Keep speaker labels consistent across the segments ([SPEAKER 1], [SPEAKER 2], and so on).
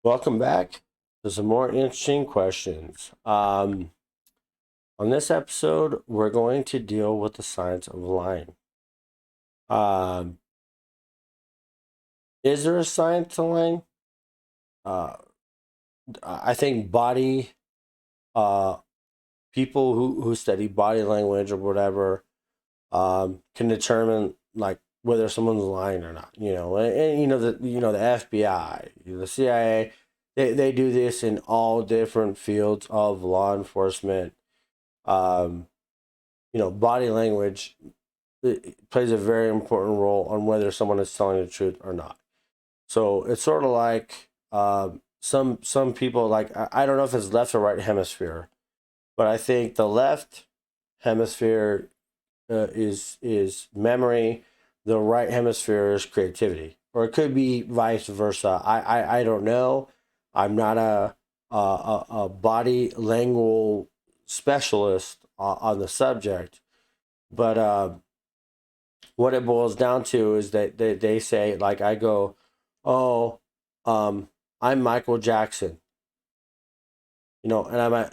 [SPEAKER 1] Welcome back to some more interesting questions. On this episode, we're going to deal with the science of lying. Um, is there a science to lying? Uh, I think uh, people who study body language or whatever, can determine like whether someone's lying or not. And the FBI, the CIA, they do this in all different fields of law enforcement. Um, Body language it plays a very important role on whether someone is telling the truth or not. So it's sort of like some people like I don't know if it's left or right hemisphere, but I think the left hemisphere is memory, the right hemisphere is creativity, or it could be vice versa. I don't know. I'm not a body language specialist on the subject, but what it boils down to is that they say like I go, oh, I'm Michael Jackson, and I might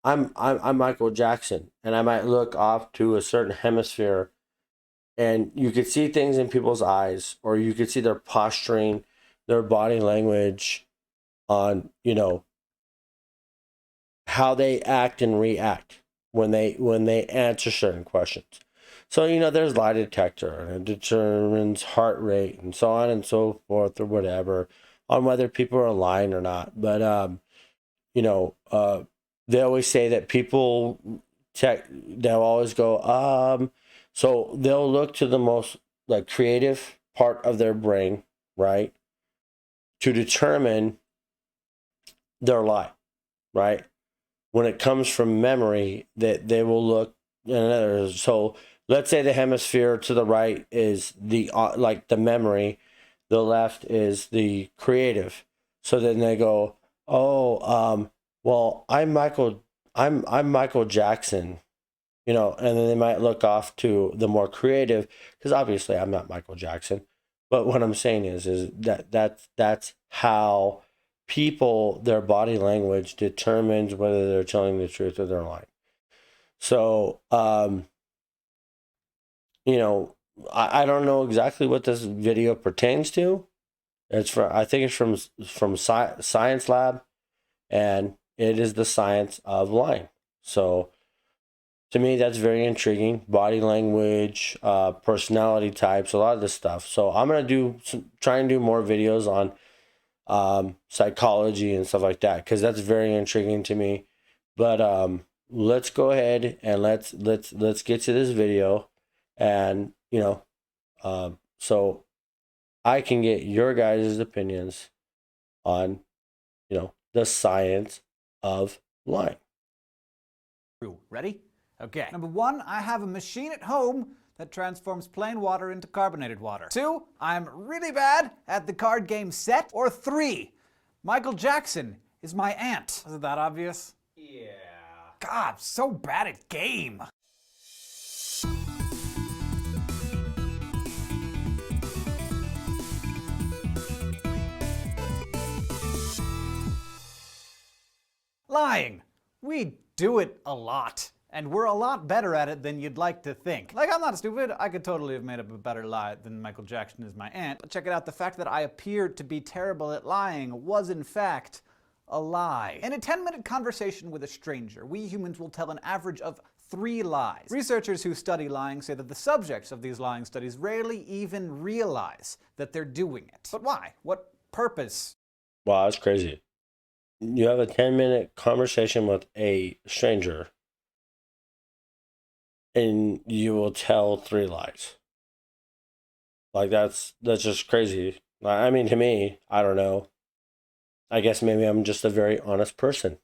[SPEAKER 1] I'm Michael Jackson, and I might look off to a certain hemisphere, and you could see things in people's eyes, or you could see their posturing, their body language, on how they act and react when they answer certain questions. So there's lie detector, and it determines heart rate and so on and so forth or whatever on whether people are lying or not. But you know, they always say that people they'll always go, so they'll look to the most like creative part of their brain, right, to determine their lie, right? When it comes from memory, that they will look in another. So let's say the hemisphere to the right is the like the memory, the left is the creative. So then they go, oh, well, I'm Michael Jackson, and then they might look off to the more creative, because obviously I'm not Michael Jackson. But what I'm saying is that's how people, their body language determines whether they're telling the truth or they're lying. So you know I don't know exactly what this video pertains to. I think it's from Science Lab, and it is the science of lying. So to me, that's very intriguing. Body language, personality types, a lot of this stuff. So I'm gonna try and do more videos on psychology and stuff like that, because that's very intriguing to me. But let's go ahead and let's get to this video, and so I can get your guys' opinions on the science of lying.
[SPEAKER 2] Ready? Okay. Number one, I have a machine at home that transforms plain water into carbonated water. Two, I'm really bad at the card game Set. Or three, Michael Jackson is my aunt. Isn't that obvious? Yeah. God, so bad at game. Lying. We do it a lot. And we're a lot better at it than you'd like to think. Like, I'm not stupid. I could totally have made up a better lie than Michael Jackson is my aunt. But check it out. The fact that I appeared to be terrible at lying was, in fact, a lie. In a 10-minute conversation with a stranger, we humans will tell an average of 3 lies. Researchers who study lying say that the subjects of these lying studies rarely even realize that they're doing it. But why? What purpose?
[SPEAKER 1] Wow, that's crazy. You have a 10-minute conversation with a stranger, and you will tell 3 lies. Like that's just crazy. I mean, to me, I don't know. I guess maybe I'm just a very honest person.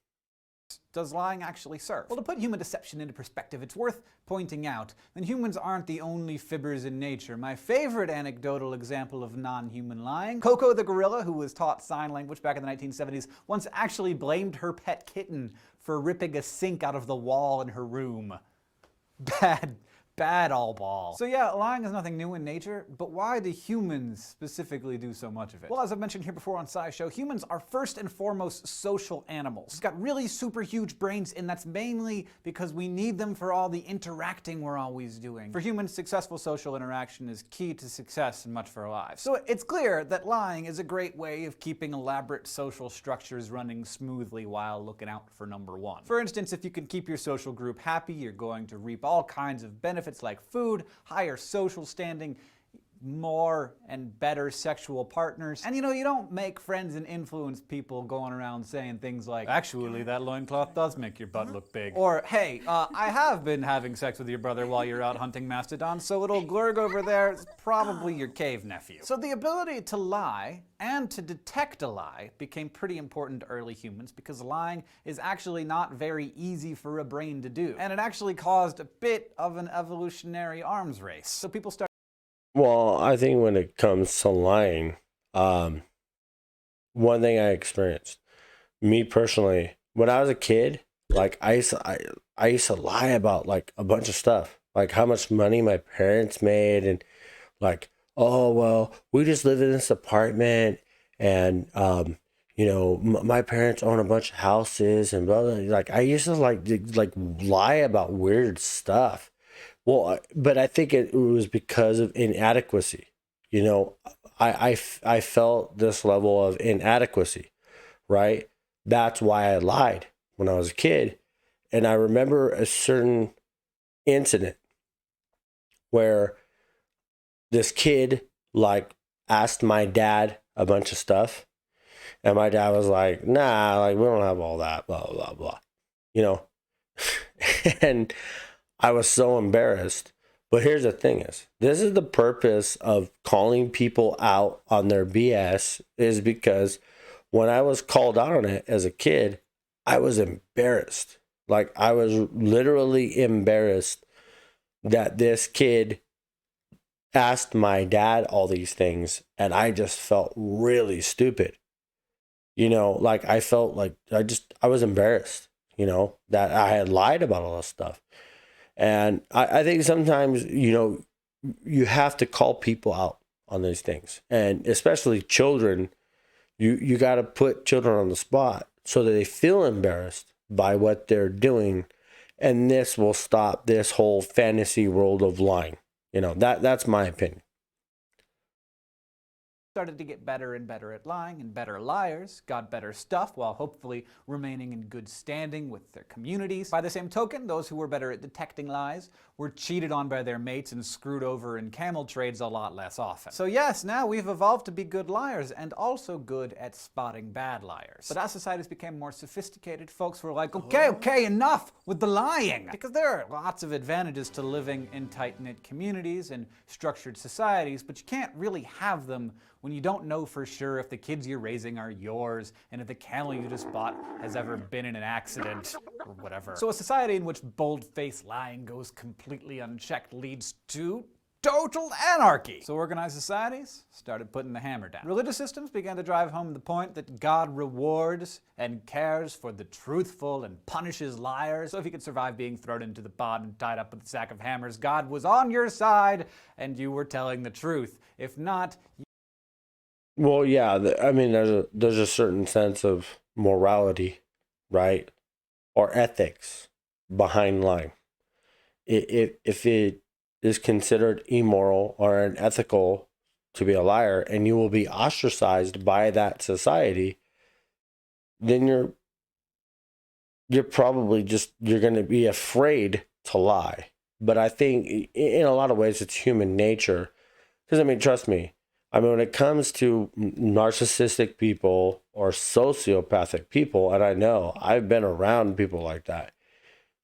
[SPEAKER 2] Does lying actually serve? Well, to put human deception into perspective, it's worth pointing out that humans aren't the only fibbers in nature. My favorite anecdotal example of non-human lying, Coco the gorilla, who was taught sign language back in the 1970s, once actually blamed her pet kitten for ripping a sink out of the wall in her room. Bad bad all ball. So yeah, lying is nothing new in nature, but why do humans specifically do so much of it? Well, as I've mentioned here before on SciShow, humans are first and foremost social animals. We've got really super huge brains, and that's mainly because we need them for all the interacting we're always doing. For humans, successful social interaction is key to success in much of our lives. So it's clear that lying is a great way of keeping elaborate social structures running smoothly while looking out for number one. For instance, if you can keep your social group happy, you're going to reap all kinds of benefits like food, higher social standing, more and better sexual partners. And you know, you don't make friends and influence people going around saying things like, actually, that loincloth does make your butt look big. Or, hey, I have been having sex with your brother while you're out hunting mastodons, so little Glurg over there is probably your cave nephew. So the ability to lie and to detect a lie became pretty important to early humans because lying is actually not very easy for a brain to do. And it actually caused a bit of an evolutionary arms race. So people started.
[SPEAKER 1] Well, I think when it comes to lying, one thing I experienced, me personally, when I was a kid, like I used to lie about like a bunch of stuff, like how much money my parents made, and like, oh well, we just live in this apartment, and you know, my parents own a bunch of houses, and blah, blah. Like I used to like lie about weird stuff. Well, but I think it was because of inadequacy. You know, I felt this level of inadequacy, right? That's why I lied when I was a kid. And I remember a certain incident where this kid like asked my dad a bunch of stuff. And my dad was like, nah, like we don't have all that, blah, blah, blah. You know? And I was so embarrassed. But here's the thing is, this is the purpose of calling people out on their BS, is because when I was called out on it as a kid, I was embarrassed. Like I was literally embarrassed that this kid asked my dad all these things, and I just felt really stupid. You know, like I felt like I was embarrassed, you know, that I had lied about all this stuff. And I think sometimes, you know, you have to call people out on these things. And especially children, you got to put children on the spot so that they feel embarrassed by what they're doing. And this will stop this whole fantasy world of lying. You know, that's my opinion.
[SPEAKER 2] Started to get better and better at lying, and better liars got better stuff while hopefully remaining in good standing with their communities. By the same token, those who were better at detecting lies were cheated on by their mates and screwed over in camel trades a lot less often. So yes, now we've evolved to be good liars and also good at spotting bad liars. But as societies became more sophisticated, folks were like, okay, enough with the lying! Because there are lots of advantages to living in tight-knit communities and structured societies, but you can't really have them when you don't know for sure if the kids you're raising are yours and if the camel you just bought has ever been in an accident or whatever. So a society in which bold-faced lying goes completely unchecked leads to total anarchy. So organized societies started putting the hammer down. Religious systems began to drive home the point that God rewards and cares for the truthful and punishes liars. So if you could survive being thrown into the pot and tied up with a sack of hammers, God was on your side and you were telling the truth. If not,
[SPEAKER 1] Well, yeah, I mean, there's a certain sense of morality, right, or ethics behind lying. If it is considered immoral or unethical to be a liar, and you will be ostracized by that society, then you're probably you're going to be afraid to lie. But I think in a lot of ways it's human nature, because I mean, trust me. I mean, when it comes to narcissistic people or sociopathic people, and I know I've been around people like that,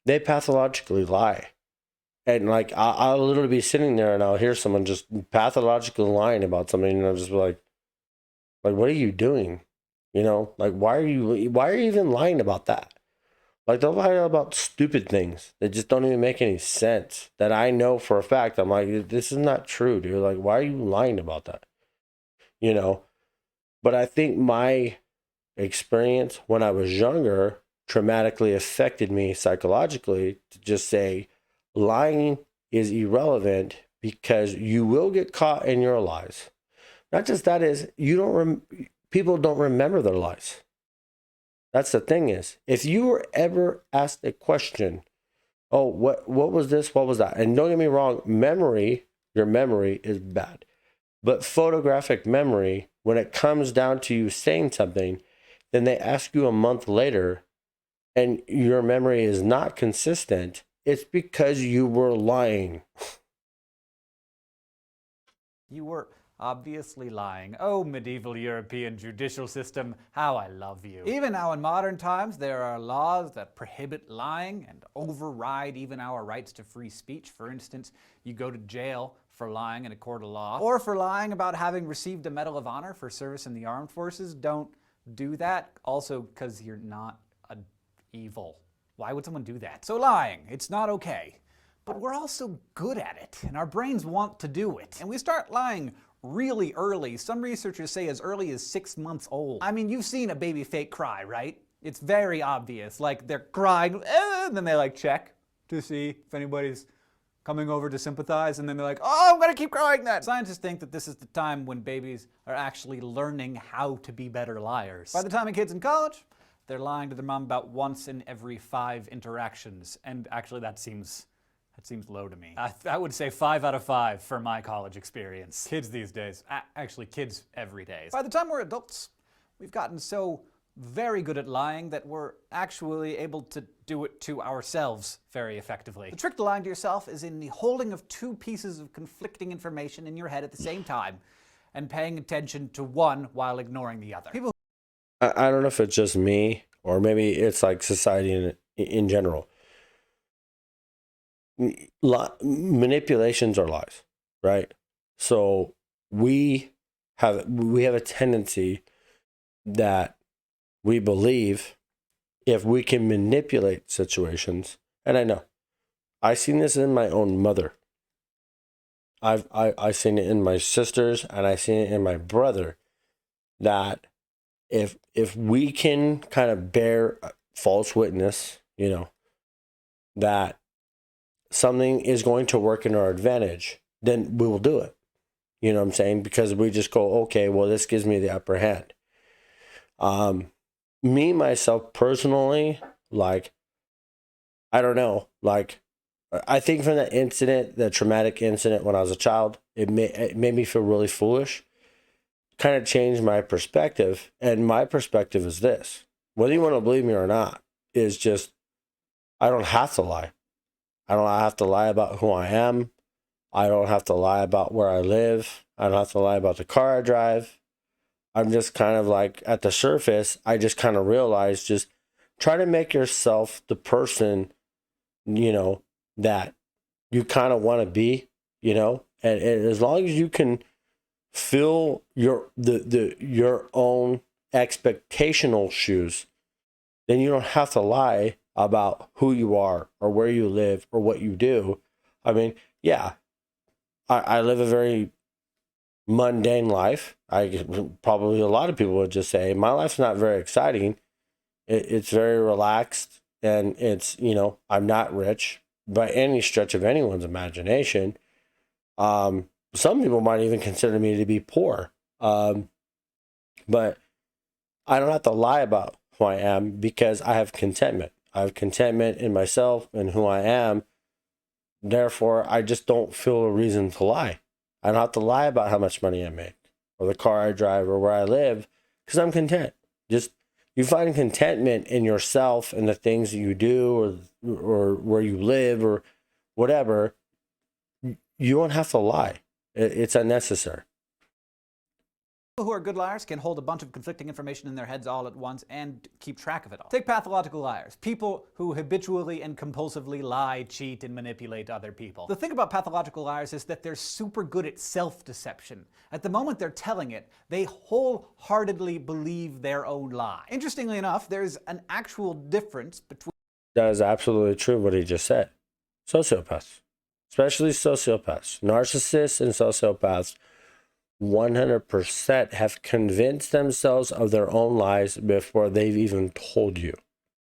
[SPEAKER 1] they pathologically lie. And like, I'll literally be sitting there and I'll hear someone just pathologically lying about something, and I'll just be like, what are you doing? You know, like, why are you even lying about that? Like, they'll lie about stupid things that just don't even make any sense, that I know for a fact. I'm like, this is not true, dude. Like, why are you lying about that? You know, but I think my experience when I was younger traumatically affected me psychologically to just say lying is irrelevant because you will get caught in your lies. Not just that is, people don't remember their lies. That's the thing is, if you were ever asked a question, oh, what was this? What was that? And don't get me wrong, your memory is bad. But photographic memory, when it comes down to you saying something, then they ask you a month later and your memory is not consistent, it's because you were lying.
[SPEAKER 2] You were obviously lying. Oh, medieval European judicial system, how I love you. Even now in modern times, there are laws that prohibit lying and override even our rights to free speech. For instance, you go to jail for lying in a court of law, or for lying about having received a Medal of Honor for service in the armed forces. Don't do that. Also, because you're not evil. Why would someone do that? So lying, it's not okay. But we're also good at it, and our brains want to do it. And we start lying really early. Some researchers say as early as 6 months old. I mean, you've seen a baby fake cry, right? It's very obvious. Like, they're crying, and then they like check to see if anybody's coming over to sympathize, and then they're like, oh, I'm gonna keep crying then. Scientists think that this is the time when babies are actually learning how to be better liars. By the time a kid's in college, they're lying to their mom about once in every 5 interactions. And actually that seems low to me. I would say 5 out of 5 for my college experience. Kids these days, actually kids every day. By the time we're adults, we've gotten so very good at lying that we're actually able to do it to ourselves very effectively. The trick to lying to yourself is in the holding of 2 pieces of conflicting information in your head at the same time and paying attention to one while ignoring the other.
[SPEAKER 1] I don't know if it's just me or maybe it's like society in general. Manipulations are lies, right? So we have a tendency that we believe if we can manipulate situations, and I know I've seen this in my own mother. I've seen it in my sisters, and I've seen it in my brother, that if we can kind of bear false witness, that something is going to work in our advantage, then we will do it. You know what I'm saying? Because we just go, okay, well, this gives me the upper hand. Me, myself, personally, like, I don't know, like, I think from that incident, the traumatic incident when I was a child, it made me feel really foolish. Kind of changed my perspective. And my perspective is this: whether you want to believe me or not, is just, I don't have to lie. I don't have to lie about who I am. I don't have to lie about where I live. I don't have to lie about the car I drive. I'm just kind of like, at the surface, I just kind of realize, just try to make yourself the person, that you kind of want to be, and as long as you can fill your own expectational shoes, then you don't have to lie about who you are or where you live or what you do. I mean, yeah, I live a very mundane life. Probably a lot of people would just say my life's not very exciting. It's very relaxed, and it's, I'm not rich by any stretch of anyone's imagination. Some people might even consider me to be poor. But I don't have to lie about who I am because I have contentment. I have contentment in myself and who I am. Therefore, I just don't feel a reason to lie. I don't have to lie about how much money I make or the car I drive or where I live because I'm content. Just, you find contentment in yourself and the things that you do or where you live or whatever. You won't have to lie. It's unnecessary.
[SPEAKER 2] People who are good liars can hold a bunch of conflicting information in their heads all at once and keep track of it all. Take pathological liars, people who habitually and compulsively lie, cheat, and manipulate other people. The thing about pathological liars is that they're super good at self-deception. At the moment they're telling it, they wholeheartedly believe their own lie. Interestingly enough, there's an actual difference between...
[SPEAKER 1] That is absolutely true what he just said. Sociopaths, especially sociopaths, narcissists and sociopaths, 100% have convinced themselves of their own lies before they've even told you.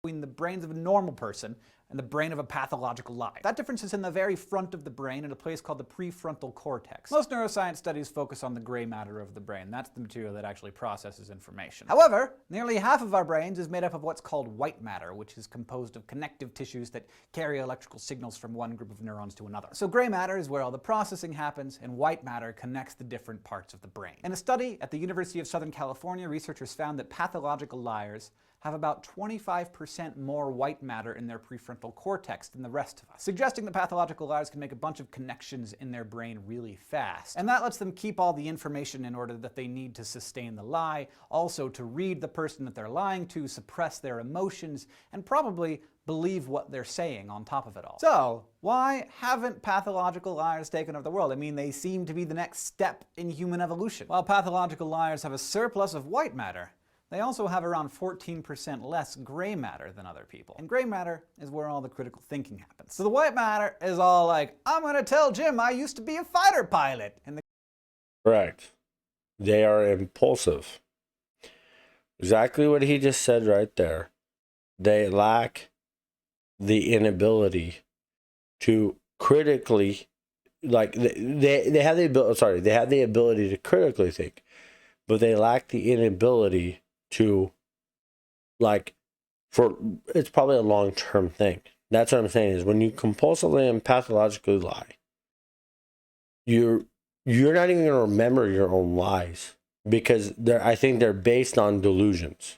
[SPEAKER 2] Between the brains of a normal person and the brain of a pathological lie. That difference is in the very front of the brain in a place called the prefrontal cortex. Most neuroscience studies focus on the gray matter of the brain. That's the material that actually processes information. However, nearly half of our brains is made up of what's called white matter, which is composed of connective tissues that carry electrical signals from one group of neurons to another. So gray matter is where all the processing happens, and white matter connects the different parts of the brain. In a study at the University of Southern California, researchers found that pathological liars have about 25% more white matter in their prefrontal cortex than the rest of us, suggesting that pathological liars can make a bunch of connections in their brain really fast. And that lets them keep all the information in order that they need to sustain the lie, also to read the person that they're lying to, suppress their emotions, and probably believe what they're saying on top of it all. So, why haven't pathological liars taken over the world? I mean, they seem to be the next step in human evolution. While pathological liars have a surplus of white matter, they also have around 14% less gray matter than other people. And gray matter is where all the critical thinking happens. So the white matter is all like, I'm gonna tell Jim I used to be a fighter pilot. And the
[SPEAKER 1] Correct. They are impulsive. Exactly what he just said right there. They lack the inability to critically, like, they have the ability, they have the ability to critically think, but they lack the inability to, like, it's probably a long-term thing. That's what I'm saying, is when you compulsively and pathologically lie, you're not even going to remember your own lies, because I think they're based on delusions.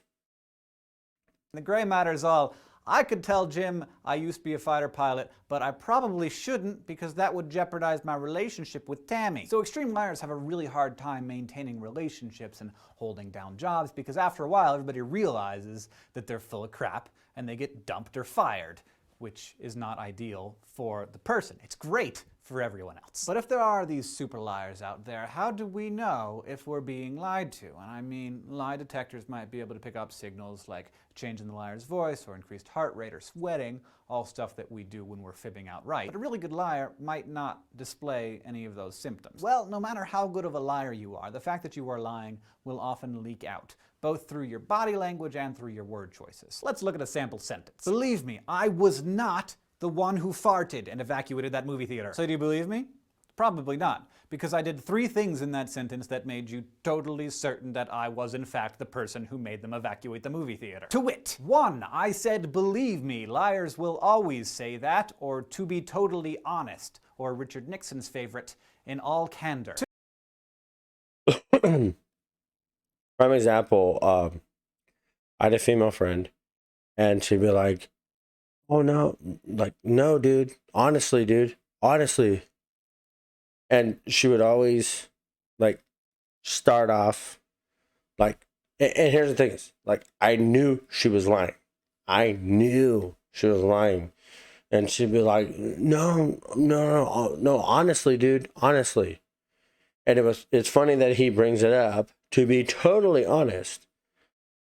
[SPEAKER 2] gray matter is all, I could tell Jim I used to be a fighter pilot, but I probably shouldn't because that would jeopardize my relationship with Tammy. So extreme liars have a really hard time maintaining relationships and holding down jobs because after a while everybody realizes that they're full of crap and they get dumped or fired, which is not ideal for the person. It's great for everyone else. But if there are these super liars out there, how do we know if we're being lied to? And I mean, lie detectors might be able to pick up signals like change in the liar's voice or increased heart rate or sweating, all stuff that we do when we're fibbing outright. But a really good liar might not display any of those symptoms. Well, no matter how good of a liar you are, the fact that you are lying will often leak out, both through your body language and through your word choices. Let's look at a sample sentence. Believe me, I was not the one who farted and evacuated that movie theater. So do you believe me? Probably not, because I did 3 things in that sentence that made you totally certain that I was in fact the person who made them evacuate the movie theater. To wit, 1, I said believe me, liars will always say that, or to be totally honest, or Richard Nixon's favorite, in all candor.
[SPEAKER 1] Prime example, I had a female friend, and she'd be like, oh no, like, no, dude, honestly, and she would always, like, start off, like, and here's the thing is, like, I knew she was lying, and she'd be like, no, honestly, dude, honestly. And it's funny that he brings it up. To be totally honest,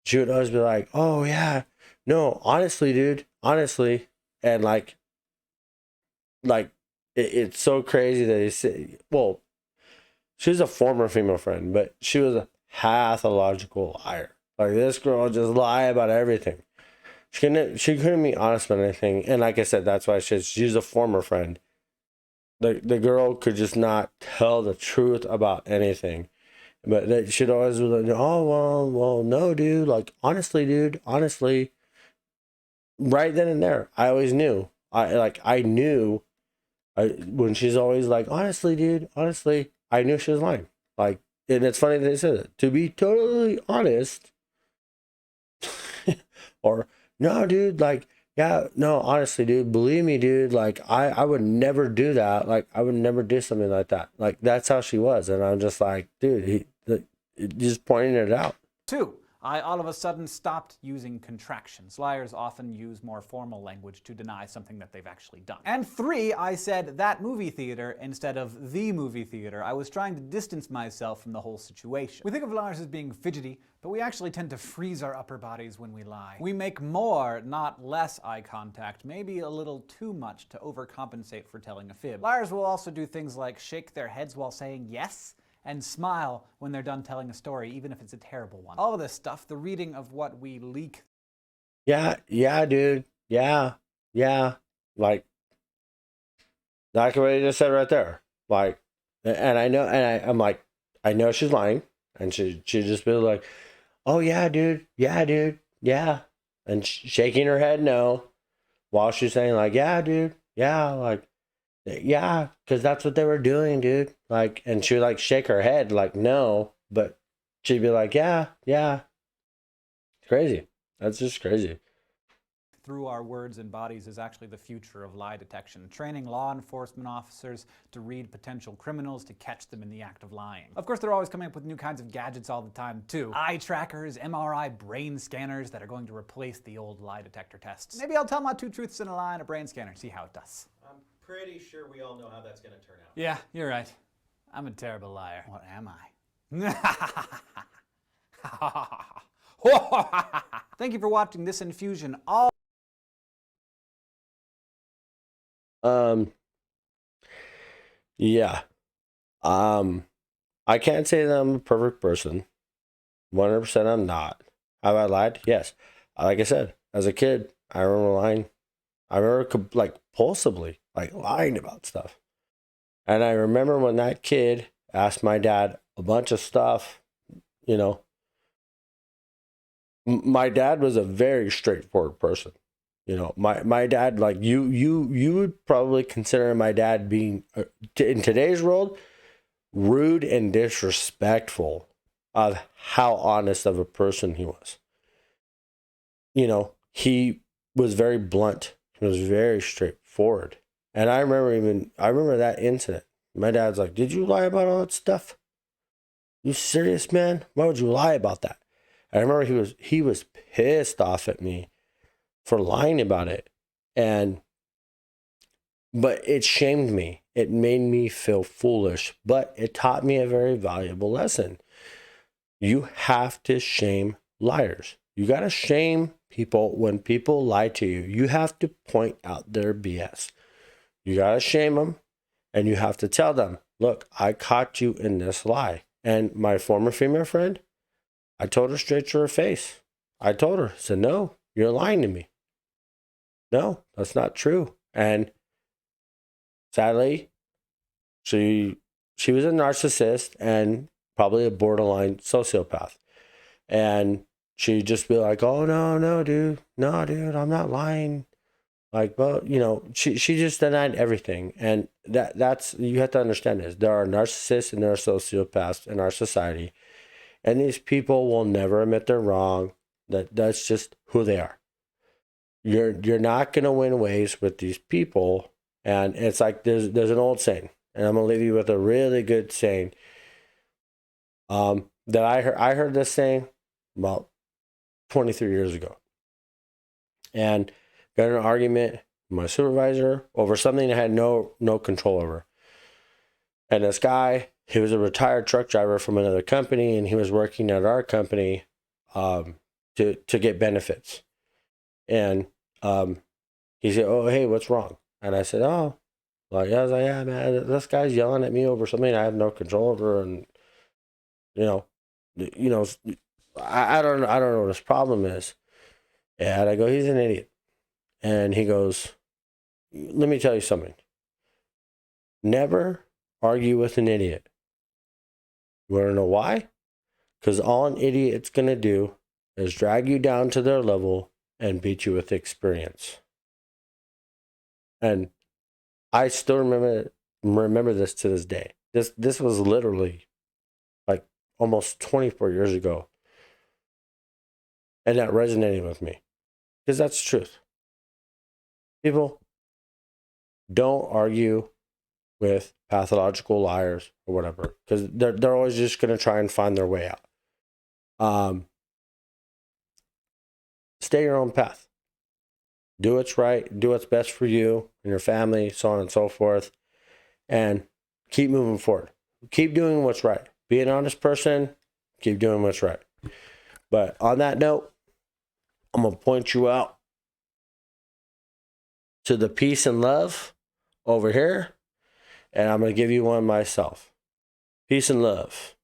[SPEAKER 1] she would always be like, oh yeah, no, honestly, dude, honestly. And like it's so crazy that he said, well, she's a former female friend, but she was a pathological liar. Like, this girl just lie about everything. She couldn't be honest about anything. And like I said, that's why she's a former friend. The girl could just not tell the truth about anything. But she'd always be like, oh, well, no, dude. Like, honestly, dude, honestly. Right then and there, I always knew. I knew when she's always like, honestly, dude, honestly, I knew she was lying. Like, and it's funny that they said it. To be totally honest, or, no, dude, like, yeah, no, honestly, dude, believe me, dude, like, I would never do that. Like, I would never do something like that. Like, that's how she was. And I'm just like, dude, just pointing it out.
[SPEAKER 2] 2, I all of a sudden stopped using contractions. Liars often use more formal language to deny something that they've actually done. And 3, I said that movie theater instead of the movie theater. I was trying to distance myself from the whole situation. We think of liars as being fidgety, but we actually tend to freeze our upper bodies when we lie. We make more, not less eye contact, maybe a little too much to overcompensate for telling a fib. Liars will also do things like shake their heads while saying yes, and smile when they're done telling a story, even if it's a terrible one. All of this stuff, the reading of what we leak.
[SPEAKER 1] Yeah, dude. Yeah. Like what you just said right there. Like, and I know, and I'm like, I know she's lying, and she just be like, oh yeah, dude, yeah, and shaking her head no, while she's saying like, yeah, dude, yeah, like, yeah, because that's what they were doing, dude. Like, and she would like shake her head like no, but she'd be like, yeah, yeah. Crazy. That's just crazy.
[SPEAKER 2] Through our words and bodies is actually the future of lie detection, training law enforcement officers to read potential criminals to catch them in the act of lying. Of course, they're always coming up with new kinds of gadgets all the time, too. Eye trackers, MRI brain scanners that are going to replace the old lie detector tests. Maybe I'll tell my 2 truths and a lie on a brain scanner, see how it does.
[SPEAKER 3] I'm pretty sure we all know how that's going to turn out.
[SPEAKER 2] Yeah, you're right. I'm a terrible liar. What am I? Thank you for watching this infusion.
[SPEAKER 1] Yeah. I can't say that I'm a perfect person. 100% I'm not. Have I lied? Yes. Like I said, as a kid, I remember lying. I remember like compulsively, like lying about stuff. And I remember when that kid asked my dad a bunch of stuff, you know, my dad was a very straightforward person. You know, my dad, like you would probably consider my dad being in today's world rude and disrespectful of how honest of a person he was. You know, he was very blunt. He was very straightforward. And I remember that incident. My dad's like, "Did you lie about all that stuff? You serious, man? Why would you lie about that?" And I remember he was pissed off at me for lying about it. But it shamed me. It made me feel foolish, but it taught me a very valuable lesson. You have to shame liars. You got to shame people when people lie to you. You have to point out their BS. You got to shame them, and you have to tell them, look, I caught you in this lie. And my former female friend, I told her straight to her face. I told her, I said, no, you're lying to me. No, that's not true. And sadly, she was a narcissist and probably a borderline sociopath. And she'd just be like, oh, no, dude, I'm not lying. Like, well, you know, she just denied everything. And that's, you have to understand this. There are narcissists and there are sociopaths in our society. And these people will never admit they're wrong. That's just who they are. You're not going to win ways with these people. And it's like there's an old saying, and I'm gonna leave you with a really good saying. That I heard this saying about 23 years ago, and got in an argument with my supervisor over something I had no control over. And this guy, he was a retired truck driver from another company, and he was working at our company, to get benefits. And he said, "Oh, hey, what's wrong?" And I said, "Oh." Like, I was like, yeah, man, this guy's yelling at me over something I have no control over, and you know, I don't know what his problem is. And I go, he's an idiot, and he goes, let me tell you something. Never argue with an idiot. You want to know why? Because all an idiot's gonna do is drag you down to their level and beat you with experience. And I still remember this to this day. This was literally like almost 24 years ago. And that resonated with me. Because that's the truth. People, don't argue with pathological liars or whatever. Because they're always just going to try and find their way out. Stay your own path. Do what's right. Do what's best for you and your family, so on and so forth. And keep moving forward. Keep doing what's right. Be an honest person. Keep doing what's right. But on that note, I'm going to point you out to the peace and love over here. And I'm going to give you one myself. Peace and love.